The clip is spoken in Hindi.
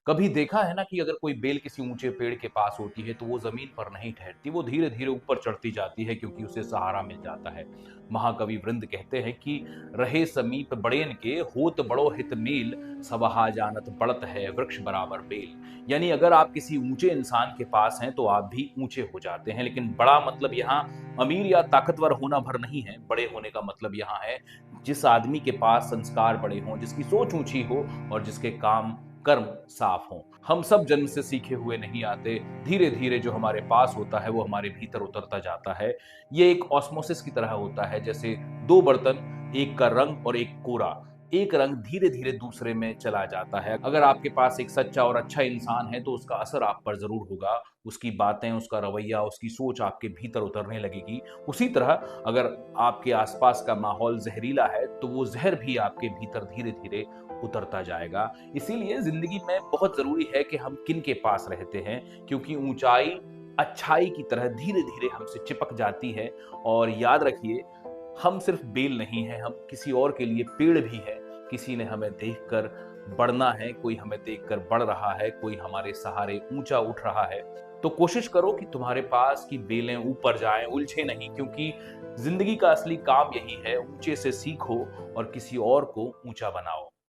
कभी देखा है ना कि अगर कोई बेल किसी ऊंचे पेड़ के पास होती है तो वो जमीन पर नहीं ठहरती, वो धीरे धीरे ऊपर चढ़ती जाती है क्योंकि उसे सहारा मिल जाता है। महाकवि वृंद कहते हैं कि रहे समीप बड़ेन के होत बड़ो हित मेल, सवहा जानत बढ़त है वृक्ष बराबर बेल। यानी अगर आप किसी ऊंचे इंसान के पास हैं तो आप भी ऊंचे हो जाते हैं, लेकिन बड़ा मतलब यहाँ अमीर या ताकतवर होना भर नहीं है। बड़े होने का मतलब यहाँ है जिस आदमी के पास संस्कार बड़े हों, जिसकी सोच ऊंची हो और जिसके काम कर्म साफ हों। हम सब जन्म से सीखे हुए नहीं आते, धीरे धीरे जो हमारे पास होता है वो हमारे भीतर उतरता जाता है। ये एक ऑस्मोसिस की तरह होता है, जैसे दो बर्तन, एक का रंग और एक कोरा। एक रंग धीरे धीरे दूसरे में चला जाता है। अगर आपके पास एक सच्चा और अच्छा इंसान है तो उसका असर आप पर जरूर होगा, उसकी बातें, उसका रवैया, उसकी सोच आपके भीतर उतरने लगेगी। उसी तरह अगर आपके आसपास का माहौल जहरीला है तो वो जहर भी आपके भीतर धीरे धीरे उतरता जाएगा। इसीलिए जिंदगी में बहुत जरूरी है कि हम किन के पास रहते हैं, क्योंकि ऊंचाई अच्छाई की तरह धीरे धीरे हमसे चिपक जाती है। और याद रखिए, हम सिर्फ बेल नहीं है, हम किसी और के लिए पेड़ भी है। किसी ने हमें देखकर बढ़ना है, कोई हमें देखकर बढ़ रहा है, कोई हमारे सहारे ऊंचा उठ रहा है। तो कोशिश करो कि तुम्हारे पास की बेलें ऊपर जाएं, उलझे नहीं, क्योंकि जिंदगी का असली काम यही है, ऊंचे से सीखो और किसी और को ऊंचा बनाओ।